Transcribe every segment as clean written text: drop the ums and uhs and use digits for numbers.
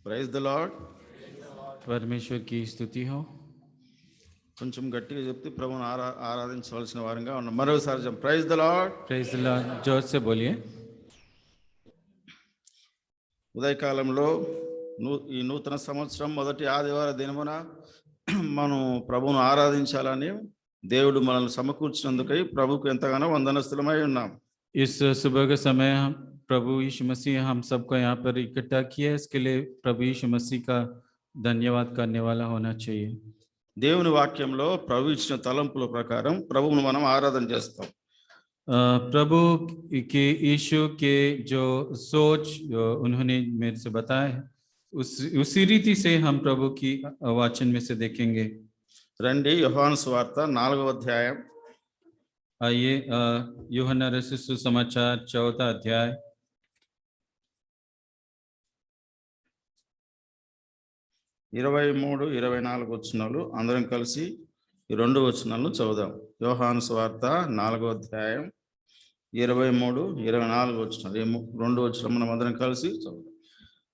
Praise the lord. परमेश्वर की स्तुति हो। కొంచెం గట్టిగా చెప్తే ప్రభువును ఆరాధించవలసిన వారంగా ఉన్నాం. మరోసారి praise the Lord. Praise the Lord, जोर से बोलिए। ఉదయకాలంలో ఈ నూతన సంవత్సరం మొదటి ఆదివార దినమున మనం ప్రభువును ఆరాధించాలని దేవుడు మనల్ని సమకూర్చినందుకై ప్రభువుకు ఎంతగానో వందనస్తులమై ఉన్నాం. इस सुबह के समय हम प्रभु यीशु मसीह हम सबको यहाँ पर इकट्ठा किया, इसके लिए प्रभु यीशु मसीह का धन्यवाद करने वाला होना चाहिए। దేవుని వాక్యంలో ప్రభు ఇచ్చిన తలంపుల ప్రకారం ప్రభువును మనం ఆరాధన చేస్తాం. प्रभु के यीशु के जो सोच उन्होंने मेरे से बताया है, उसी रीति से हम प्रभु की वचन में से देखेंगे। రండి యోహాను సువార్త 4వ అధ్యాయం. आइए यूहन्ना रचित सुसमाचार 4वां अध्याय 23-24 వచనాలు అందరం కలిసి ఈ రెండు వచనాలను చదువుదాం. యోహాను సువార్త 4వ అధ్యాయం 23-24 వచనాలు. ఈ రెండు వచనాలు మనం అందరం కలిసి చదువుదాం.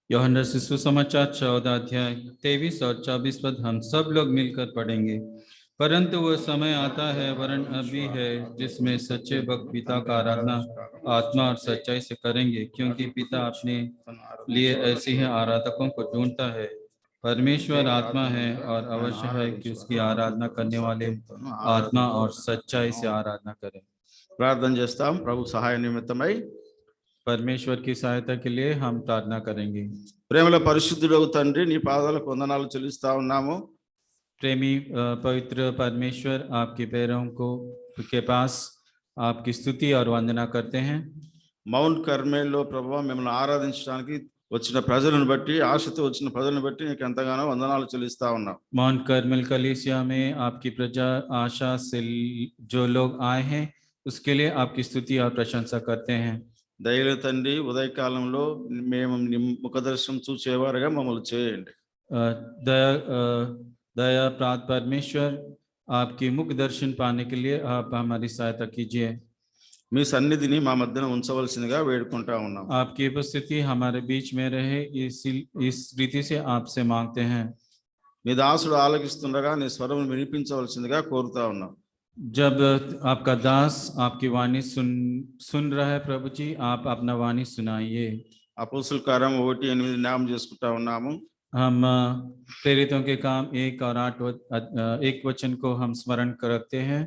यूहन्ना रचित सुसमाचार 14वां अध्याय 23 और 24 पद हम सब लोग मिलकर पढ़ेंगे। परंतु वह समय आता है, वरन अभी है, जिसमें सच्चे भक्त पिता का आराधना आत्मा और सच्चाई से करेंगे, क्योंकि पिता अपने लिए ऐसे ही आराधकों को ढूंढता है। परमेश्वर आत्मा है और अवश्य है कि उसकी आराधना करने वाले आत्मा और सच्चाई से आराधना करें। ప్రార్థన చేస్తాం. ప్రభు సహాయ నిమిత్తమై परमेश्वर की सहायता के लिए हम प्रार्थना करेंगे। ప్రేమల పరిశుద్ధుడవు తండ్రి, నీ పాదాలకు వందనాలు చెల్లిస్తా ఉన్నాము. प्रेमी पवित्र परमेश्वर, आपके पैरों को के पास आपकी स्तुति और वंदना करते हैं। మౌంట్ కర్మేల్లో ప్రభువా మిమ్మల్ని ఆరాధించడానికి వచ్చిన ప్రజలను బట్టి, ఆశతో వచ్చిన ప్రజలను బట్టి నీకు ఎంతగానో వందనాలు చెల్లిస్తా ఉన్నాం. माउंट कर्मेल कलीसिया में आपकी प्रजा आशा से जो लोग आए हैं, उसके लिए आपकी स्तुति और प्रशंसा करते हैं। దయల తండ్రి, ఉదయకాలంలో మేము నీ ముఖదర్శనం చూచేవారుగా మమ్మల్ని చేయండి. दया दया प्राप्त परमेश्वर, आपकी मुख दर्शन पाने के लिए आप हमारी सहायता कीजिए। మీ సన్నిధిని మా మధ్యన ఉంచవలసిందిగా వేడుకుంటా ఉన్నాం. आपकी उपस्थिति हमारे बीच में रहे, इस रीति से आपसे मांगते हैं। నీ దాసుడు ఆలకిస్తుండగా నీ స్వరం వినిపించవలసిందిగా కోరుతా ఉన్నాం. जब आपका दास आपकी वाणी सुन रहा है, प्रभु जी आप अपना वाणी सुनाइए। అపోస్తుల కార్యం 1:8 జ్ఞాపకం చేసుకుంటా ఉన్నాము. हम प्रेरितों के काम 1 और 8 वचन को हम स्मरण रखते हैं।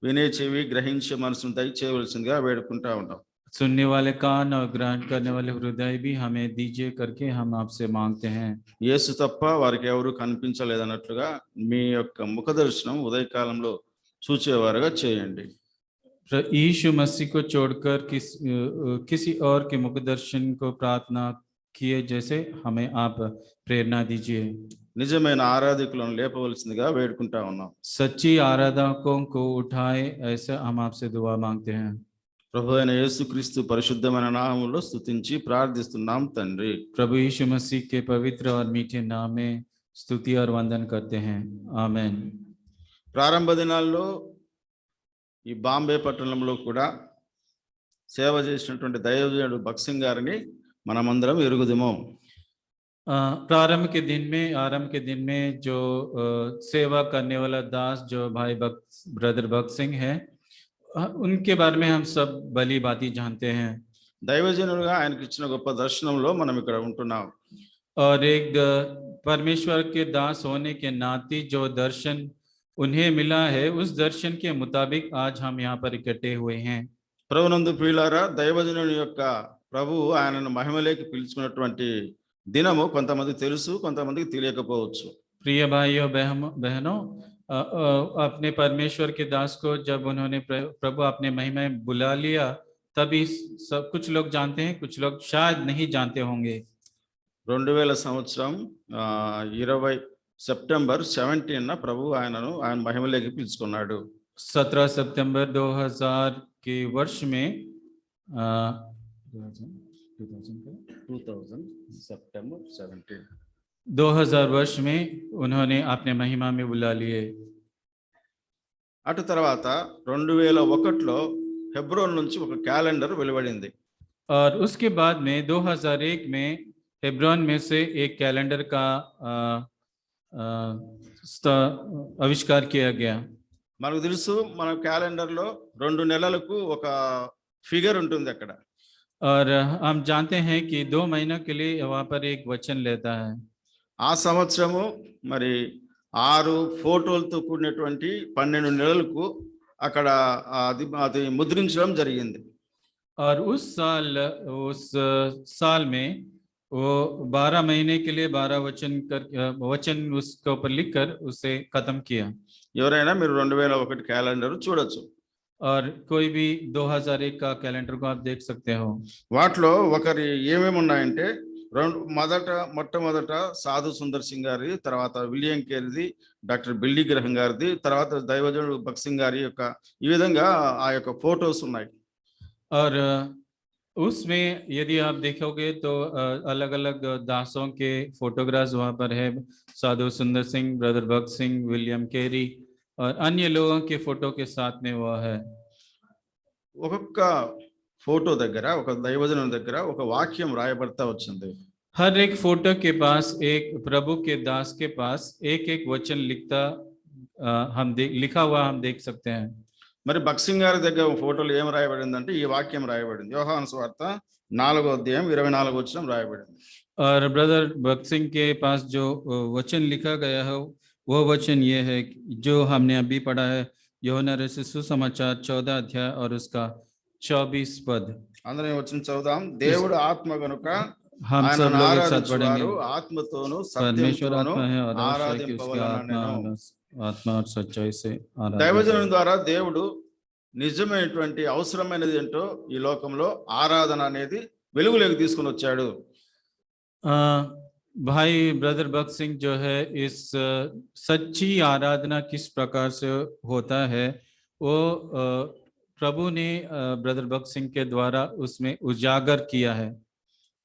వినే చెవి, గ్రహించే మనసును దయచేయవలసిందిగా వేడుకుంటా ఉన్నాం. सुनने वाले कान और ग्रहण करने वाले हृदय भी हमें दीजिए करके हम आपसे मांगते हैं। యేసు తప్ప వారికి ఎవరు కనిపించలేదన్నట్లుగా మీ యొక్క ముఖ దర్శనం ఉదయకాలంలో చూచేవారుగా చేయండి. यीशु मसीह को छोड़कर किसी और के मुख दर्शन को प्रार्थना किए जैसे हमें आप प्रेरणा दीजिए। నిజమైన ఆరాధకులను లేపవలసిందిగా వేడుకుంటా ఉన్నాం. सच्ची आराधकों को उठाए, ऐसा हम आपसे दुआ मांगते हैं। ప్రభు అయిన యేసుక్రీస్తు పరిశుద్ధమైన నామములో స్తుతించి ప్రార్థిస్తున్నాం తండ్రి. प्रभु यीशु मसीह के पवित्र और मीठे नाम में स्तुति और वंदन करते हैं, आमीन। ప్రారంభ దినాల్లో ఈ బాంబే పట్టణంలో కూడా సేవ చేసినటువంటి దైవజనుడు భగత్ సింగ్ గారిని మనమందరం ఎరుగుదుము. आरंभ के दिन में जो सेवा करने वाला दास जो भाई ब्रदर भगत सिंह है, उनके बारे में हम सब भली भांति जानते हैं। దైవజనుడుగా ఆయనకి ఇచ్చిన గొప్ప దర్శనంలో మనం ఇక్కడ ఉంటున్నాం. और एक परमेश्वर के दास होने के नाते जो दर्शन उन्हें मिला है, उस दर्शन के मुताबिक आज हम यहाँ पर इकट्ठे हुए हैं। ప్రభునందు ప్రియులారా, దైవజనుని యొక్క ప్రభు ఆయనను మహిమలోకి పిలుచుకున్నటువంటి దినము కొంతమందికి తెలుసు, కొంతమందికి తెలియకపోవచ్చు. प्रिय भाइयों बहनों, अपने परमेश्वर के दास को जब उन्होंने प्रभु अपने महिमा में बुला लिया, तभी सब कुछ लोग जानते हैं, कुछ लोग शायद नहीं जानते होंगे। 2000 సంవత్సరం 20 సెప్టెంబర్ 17 ప్రభు ఆయన మహిమలోకి పిలుచుకున్నాడు. 17 सितंबर 2000 के वर्ष में 2000 सितंबर 17 2000 वर्ष में उन्होंने अपने महिमा में बुला लिए। అటు తర్వాత 2001లో హెబ్రోన్ నుంచి ఒక క్యాలెండర్ వెలువడింది. और उसके बाद में 2001 में हेब्रोन में से एक कैलेंडर का आ, आविष्कार किया गया। మనకు తెలుసు మన క్యాలెండర్లో 2 నెలలకు ఒక ఫిగర్ ఉంటుంది అక్కడ. और हम जानते हैं कि 2 महीनों के लिए वहाँ पर एक वचन लेता है। ఆ సంవత్సరము మరి 6 ఫోటోలతో కూడినటువంటి 12 నెలలకు అక్కడ అది ముద్రించడం జరిగింది. और उस साल में वो 12 महीने के लिए 12 वचन उसके ऊपर लिखकर उसे खत्म किया। ఎవరైనా మీరు 2001 క్యాలెండర్ చూడొచ్చు. और कोई भी 2001 का कैलेंडर को आप देख सकते हो। వాటిలో ఒకరి ఏమేమి ఉన్నాయంటే మొట్టమొదట సాధు సుందర్ సింగ్ గారి, తర్వాత విలియం కేరీది, డాక్టర్ బిల్లి గ్రహం గారిది, తర్వాత దైవజనుడు భగత్ సింగ్ గారి యొక్క ఈ విధంగా ఆ యొక్క ఫోటోస్ ఉన్నాయి. और उसमें यदि आप देखोगे तो अलग अलग दासों के फोटोग्राफ्स वहाँ पर है। साधु सुंदर Singh, brother Bhagat Singh, William Carey और अन्य लोगों के फोटो के साथ में वो है। ఒక్కొక్క ఫోటో దగ్గర ఒక దైవజనుని దగ్గర ఒక వాక్యం రాయబడతా వచ్చింది. हर एक फोटो के पास, एक प्रभु के दास के पास एक एक वचन लिखा हुआ हम देख सकते हैं। మరి భగత్ సింగ్ గారి దగ్గర ఫోటోలు ఏం రాయబడిందంటే ఈ వాక్యం రాయబడింది. యోహాను సువార్త 4వ అధ్యాయం 24వ వచనం రాయబడింది. और ब्रदर भगत सिंह के पास जो वचन लिखा गया है वो वचन ये है जो हमने अभी पढ़ा है, यूहन्ना रचित सुसमाचार 14 अध्याय और उसका 24 पद। అందరం వచనం చదువుదాం. దేవుడు ఆత్మ గనుక हम सब लोग एक साथ पढ़ेंगे। ఆత్మతోను परमेश्वर సత్యంతోను आत्मा है और आवश्यक है कि उसकी ఆరాధింపవలెనను. आत्मा और सच्चाई से आराधना దైవజనుని ద్వారా దేవుడు నిజమైనటువంటి అవసరమైనది ఏంటో ఈ లోకంలో ఆరాధన అనేది వెలుగులోకి తీసుకొని వచ్చాడు. भाई ब्रदर भगत सिंह जो है इस सच्ची आराधना किस प्रकार से होता है वो प्रभु ने ब्रदर भगत सिंह के द्वारा उसमें उजागर किया है।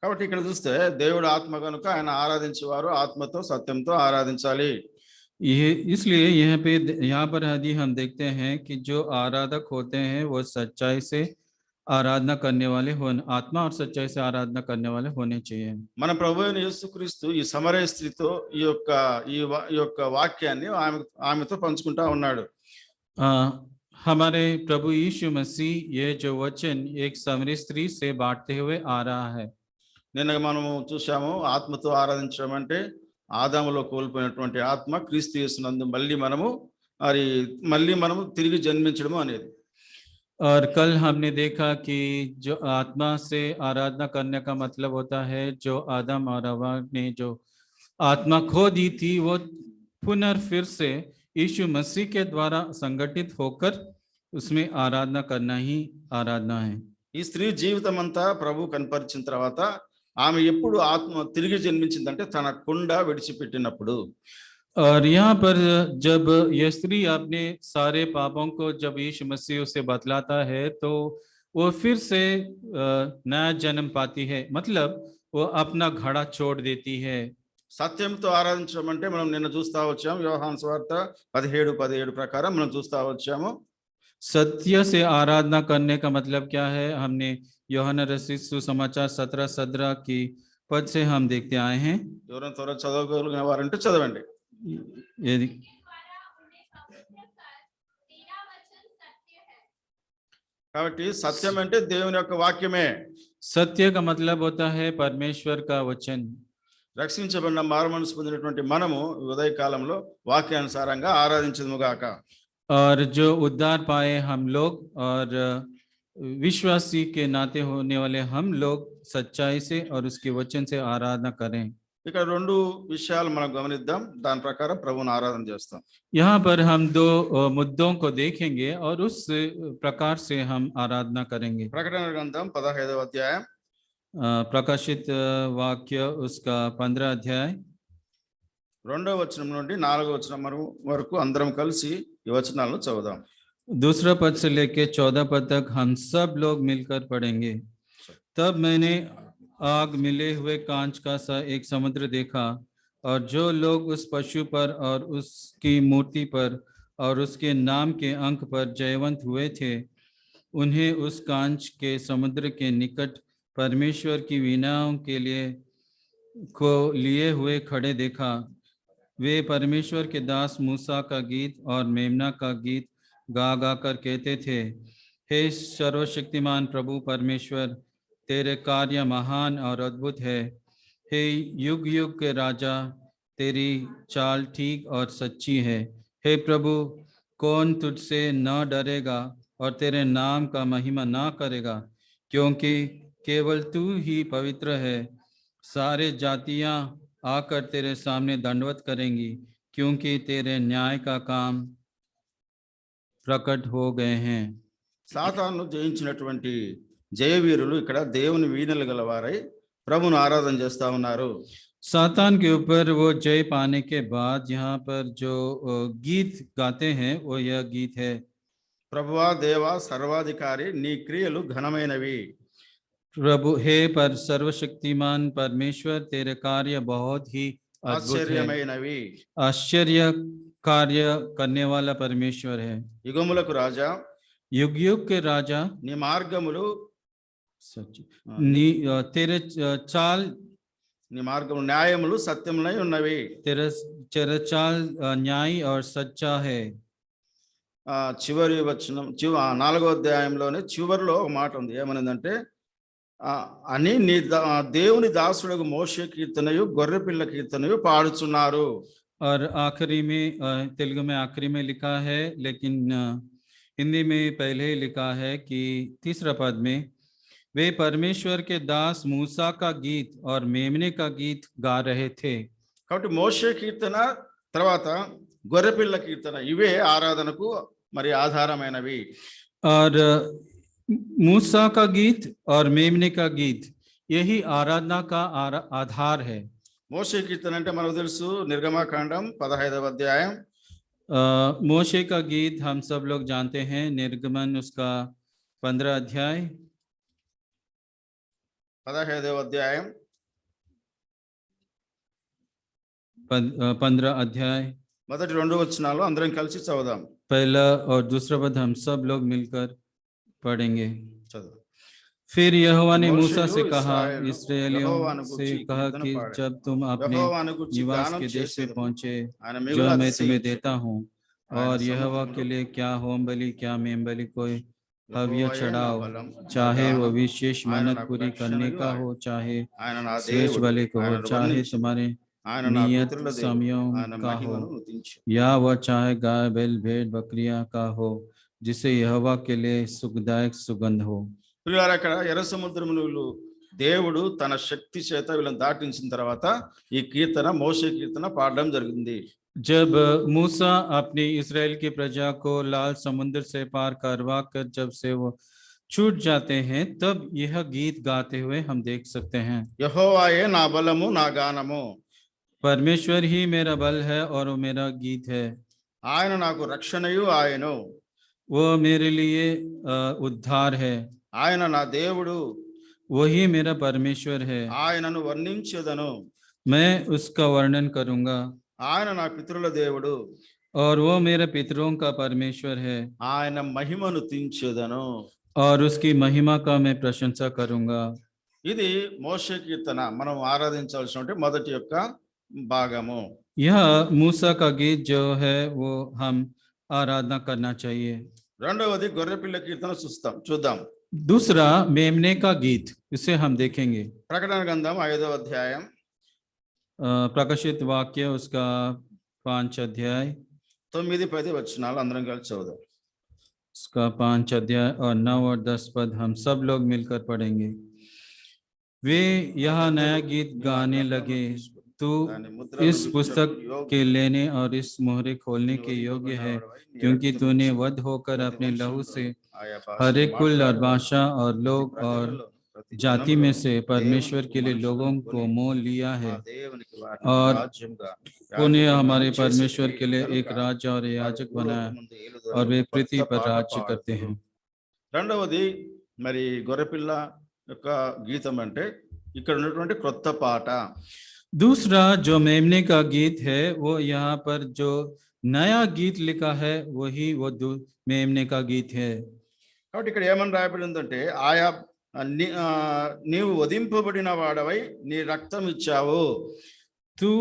కాబట్టి ఇక్కడ చూస్తే దేవుడు ఆత్మ కనుక ఆయన ఆరాధించేవారు ఆత్మతో సత్యంతో ఆరాధించాలి. ये इसलिए यहाँ पर यदि हम देखते हैं कि जो आराधक होते हैं वो सच्चाई से आराधना करने वाले आत्मा और सच्चाई से आराधना करने वाले होने चाहिए। మన ప్రభువైన యేసుక్రీస్తు ఈ సమరయ స్త్రీతో ఈ యొక్క వాక్యాన్ని ఆమెతో పంచుకుంటా ఉన్నాడు. हमारे प्रभु यीशु मसीह ये जो वचन एक समरी स्त्री से बांटते हुए आ रहा है। నిన్న మనము చూసాము ఆత్మతో ఆరాధించడం అంటే ఆదాములో కోల్పోయినటువంటి ఆత్మ క్రీస్తు యేసునందు మళ్ళీ మనము తిరిగి జన్మించడం అనేది. और कल हमने देखा कि जो आत्मा से आराधना करने का मतलब होता है जो आदम और हव्वा ने जो आत्मा खो दी थी वो फिर से यीशु मसीह के द्वारा संगठित होकर उसमें आराधना करना ही आराधना है। ఈ స్త్రీ జీవితం అంతా ప్రభు కనపరిచిన తర్వాత ఆమె ఎప్పుడు ఆత్మ తిరిగి జన్మించిందంటే తన కుండ విడిచిపెట్టినప్పుడు। और यहाँ पर जब यह स्त्री अपने सारे पापों को जब यीशु मसीह उसे बतलाता है तो वो फिर से नया जन्म पाती है, मतलब वो अपना घड़ा छोड़ देती है। సత్యంతో ఆరాధించడం అంటే మనం నిన్న చూస్తా వచ్చాము యోహాను సువార్త 17:17 ప్రకారం మనం చూస్తా వచ్చాము। सत्य से आराधना करने का मतलब क्या है? हमने यूहन्ना रचित सुसमाचार 17:17 की पद से हम देखते आए हैं। ఎవరైనా త్వరగా చదవగలిగిన వారంటే చదవండి। यदि కాబట్టి సత్యం అంటే దేవుని యొక్క వాక్యమే। सत्य का मतलब होता है परमेश्वर का वचन। రక్షించబడిన మారుమనసు పొందినటువంటి మనము ఉదయ కాలంలో వాక్యానుసారంగా ఆరాధించదుముగాక। और जो उद्धार पाए हम लोग और विश्वासी के नाते होने वाले हम लोग सच्चाई से और उसके वचन से आराधना करें। ఇక్కడ రెండు విషయాలు మనం గమనిద్దాం, దాని ప్రకారం ప్రభువుని ఆరాధన చేస్తాం। यहाँ पर हम दो मुद्दों को देखेंगे और उस प्रकार से हम आराधना करेंगे। ప్రకటన గ్రంథం 15వ అధ్యాయం प्रकाशित वाक्य उसका 15 अध्याय 2వ వచనం నుండి 4వ వచనం వరకు అందరం కలిసి ఈ వచనాలను చదువుదాం। दूसरा पद से लेके 14 पद तक हम सब लोग मिलकर पढ़ेंगे। तब मैंने आग मिले हुए कांच का सा एक समुद्र देखा और जो लोग उस पशु पर और उसकी मूर्ति पर और उसके नाम के अंक पर जयवंत हुए थे उन्हें उस कांच के समुद्र के निकट परमेश्वर की वीणाओं के लिए को लिए हुए खड़े देखा। वे परमेश्वर के दास मूसा का गीत और मेमना का गीत गा गा कर कहते थे, हे सर्वशक्तिमान प्रभु परमेश्वर, तेरे कार्य महान और अद्भुत है। हे युग युग के राजा, तेरी चाल ठीक और सच्ची है। हे प्रभु, कौन तुझसे न डरेगा और तेरे नाम का महिमा न करेगा, क्योंकि केवल तू ही पवित्र है। सारे जातियां आकर तेरे सामने दंडवत करेंगी, क्योंकि तेरे न्याय का काम प्रकट हो गए हैं। సాతాను జయించినటువంటి జయవీరులు ఇక్కడ దేవుని వీణలు గలవారై ప్రభును ఆరాధన చేస్తా ఉన్నారు. सातान के ऊपर वो जय पाने के बाद यहाँ पर जो गीत गाते हैं वो यह गीत है, ప్రభువా దేవా సర్వాధికారి నీ క్రియలు ఘనమైనవి. प्रभु हे पर सर्वशक्तिमान परमेश्वर, तेरे कार्य बहुत ही अद्भुत है। ఆశ్చర్యమైనవి. आश्चर्य कार्य करने वाला परमेश्वर है। యుగములకు రాజా युग युग के राजा, నీ మార్గములు सच तेरे चाल, నీ మార్గము న్యాయములు సత్యములై ఉన్నవి. तेरा तेरा चाल न्याय और सच्चा है। చివరి వచనం 4వ అధ్యాయంలోనే చివరిలో ఒక మాట ఉంది. ఏమనిందంటే అని నీ దేవుని దాసుడగు మోషే కీర్తనయు గొర్రెపిల్ల కీర్తనయు పాడుచున్నారు. और आखिरी में तेलुगु में आखिरी में लिखा है, लेकिन हिंदी में पहले ही लिखा है कि तीसरा पद में वे परमेश्वर के दास मूसा का गीत और मेमने का गीत गा रहे थे। కాబట్టి మోషే కీర్తన తర్వాత గొర్రెపిల్ల కీర్తన ఇవే ఆరాధనకు మరి ఆధారమైనవి. और मूसा का गीत और मेमने का गीत यही आराधना का आधार है। మోషే కీర్తన అంటే మనకు తెలుసు, నిర్గమకాండం 15వ అధ్యాయం. मोशे का गीत हम सब लोग जानते हैं, निर्गमन उसका 15 अध्याय 15వ అధ్యాయం 15 अध्याय మొదటి 2 వచనాలు అందరం కలిసి చదువుదాం. पहला और दूसरा पद हम सब लोग मिलकर पढ़ेंगे। చదువు. फिर यहोवा ने मोशे मूसा से यो कहा, इस्राएल इस्राएलियों यहोवा ने से गुच्छी कहा कीर्तन कि पाड़े। जब तुम अपने యెహోవాను గూర్చి निवास గానం के देश में చేసేదము. पहुंचे, ఆయన जो మిగులు मैं तुम्हें అతిశయించి देता हूँ, ఆయన और यहोवा సముఖములో के लिए क्या होम बलि क्या मेम बलि कोई हव्य యెహోవాయే నా चढ़ाओ, బలం, चाहे నా वो గానం, विशेष ఆయన मन्नत నాకు पूरी करने రక్షణయు, का हो, चाहे ఆయన నా स्वेच्छ దేవుడు, बलि को हो, ఆయనను चाहे వర్ణించు, तुम्हारे ఆయన నా नियत పితరుల దేవుడు, समयों ఆయన का हो, మహిమను స్తుతించు. या वह चाहे गाय बैल भेड़ बकरियां का हो, जिसे यहोवा के लिए सुखदायक सुगंध हो। పిల్లలారా, అక్కడ ఎర్ర సముద్రములు దేవుడు తన శక్తి చేత వీళ్ళని దాటించిన తర్వాత ఈ కీర్తన మోషే కీర్తన పాడడం జరిగింది. जब मूसा अपनी इस्राएल की प्रजा को लाल समुद्र से पार करवा कर जब से वो छूट जाते हैं, तब यह गीत गाते हुए हम देख सकते हैं, యెహోవాయే నా బలము నా గానము, परमेश्वर ही मेरा बल है और वो मेरा गीत है। ఆయన నాకు రక్షణయు ఆయను, वो मेरे लिए उद्धार है, ఆయన నా దేవుడు, वही मेरा परमेश्वर है, ఆయనను వర్ణించెదను. मैं उसका वर्णन करूंगा। ఆయన నా పితరుల దేవుడు, और वो मेरे पितरों का परमेश्वर है, ఆయన మహిమను తుతించెదను. और उसकी महिमा का मैं प्रशंसा करूंगा। ఇది మోషే కీర్తన మనం ఆరాధించాల్సిన మొదటి యొక్క భాగము. यह मूसा का गीत जो है वो हम आराधना करना चाहिए। రెండవది గొర్రెపిల్ల కీర్తన చూద్దాం. दूसरा मेमने का गीत, इसे हम देखेंगे। ప్రకటన గ్రంథం 5వ అధ్యాయం प्रकाशित वाक्य उसका 5 अध्याय 9-10 వచనాలు అందరం కలిసి చదువుదాం. उसका 5 अध्याय और 9 और 10 पद हम सब लोग मिलकर पढ़ेंगे। वे यह नया गीत गाने लगे, तू इस पुस्तक के लेने और इस मोहरे खोलने के योग्य है, क्योंकि तूने वध होकर अपने लहू से हर एक कुल और भाषा और लोग और जाति में से परमेश्वर के लिए लोगों को मोल लिया है, और उन्हें हमारे परमेश्वर के लिए एक राज्य और याजक बनाया, और वे पृथ्वी पर राज्य करते हैं। రెండవది మరి గొర్రెపిల్ల యొక్క గీతం అంటే ఇక్కడ ఉన్నటువంటి క్రొత్త పాట. दूसरा जो मेमने का गीत है, वो यहाँ पर जो नया गीत लिखा है वही वो मेमने का गीत है। కాబట్టి ఇక్కడ ఏమని రాయబడిందంటే ఆయా నీవు వధింపబడిన వాడవై నీ రక్తం ఇచ్చావు. तू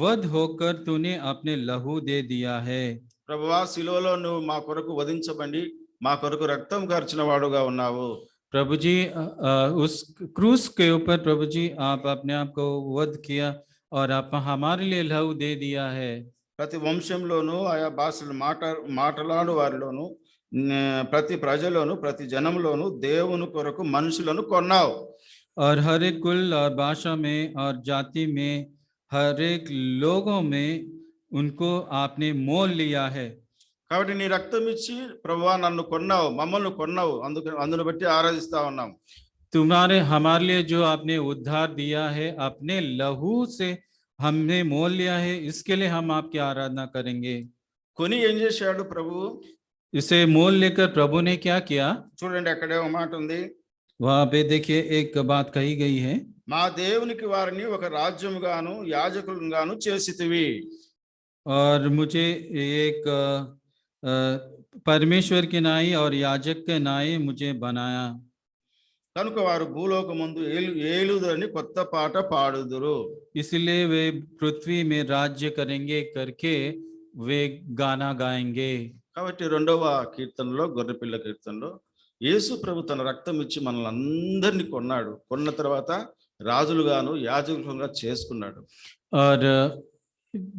वध होकर तूने अपने लहू दे दिया है। ప్రభువా, శిలువలో నువ్వు మా కొరకు వధించబడి మా కొరకు రక్తం కార్చిన వాడుగా ఉన్నావు. प्रभु जी उस क्रूस के ऊपर प्रभु जी आप अपने आप को वध किया और आप हमारे लिए लहू दे दिया है। ప్రతి వంశంలోను ఆయా భాషలు మాట్లాడు వారిలోను ప్రతి ప్రజలోను ప్రతి జనంలోను దేవుని కొరకు మనుషులను కొన్నావు. और हर एक कुल और भाषा में और जाति में हर एक लोगों में उनको आपने मोल लिया है। కాబట్టి నీ రక్తం ఇచ్చి ప్రభువా నన్ను కొన్నావు, మమ్మల్ని కొన్నావు, అందును బట్టి ఆరాధిస్తా ఉన్నాం. तुम्हारे हमारे लिए जो आपने उद्धार दिया है, अपने लहू से हमने मोल लिया है, इसके लिए हम आपकी आराधना करेंगे। కొని ఏం చేశాడు ప్రభువు? इसे मोल लेकर प्रभु ने क्या किया? చూడండి, అక్కడే ఒక మాట ఉంది. वहां पे देखिए एक बात कही गई है, మా దేవునికి వారిని ఒక రాజ్యముగాను యాజకులుగాను చేసితివి. और मुझे एक परमेश्वर के नाई और याजक के नाई मुझे बनाया। కనుక వారు భూలోకమందు ఏలుదని కొత్త పాట పాడుదురు. इसलिए वे पृथ्वी में राज्य करेंगे करके वे गाना गाएंगे। కాబట్టి 2వ కీర్తనలో, గొర్రెపిల్ల కీర్తనలో, యేసు ప్రభు తన రక్తం ఇచ్చి మనల్ని అందరినీ కొన్నాడు. కొన్న తర్వాత రాజులుగాను యాజకులుగా చేసుకున్నాడు. और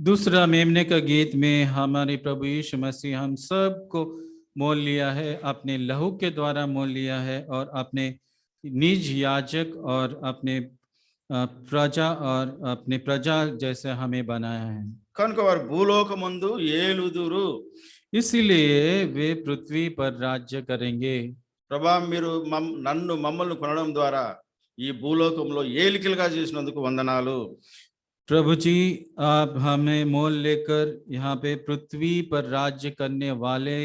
दूसरा मेमने का गीत में हमारे प्रभु यीशु मसीह हम सबको मोल लिया है, अपने लहू के द्वारा मोल लिया है, और अपने निज याजक और अपने प्रजा और अपने प्रजा जैसे हमें बनाया है। కనుక వారు భూలోకమందు ఏలుదురు. इसीलिए वे पृथ्वी पर राज्य करेंगे। ప్రభా, మీరు మమ్మల్ని కొనడం ద్వారా ఈ భూలోకంలో ఏలికలుగా చేసినందుకు వందనాలు. प्रभु जी, आप हमें मोल लेकर यहाँ पे पृथ्वी पर राज्य करने वाले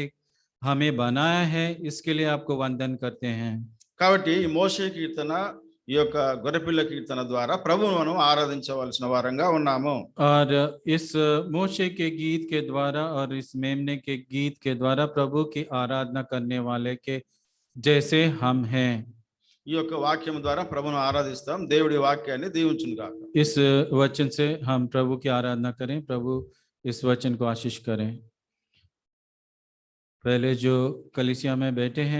हमें बनाया है, इसके लिए आपको वंदन करते हैं। కాబట్టి ఈ మోషే కీర్తన, ఈ యొక్క గొర్రెపిల్ల కీర్తన ద్వారా ప్రభువును మనం ఆరాధించవలసిన వారంగా ఉన్నాము. और इस मोशे के गीत के द्वारा और इस मेमने के गीत के द्वारा प्रभु की आराधना करने वाले के जैसे हम हैं। ఈ యొక్క వాక్యం ద్వారా ప్రభువును ఆరాధిస్తాం. దేవుడి వాక్యాన్ని దీవించును గాక. इस वचन से हम प्रभु की आराधना करें। प्रभु इस वचन को आशीष करें। पहले जो कलीसिया में बैठे हैं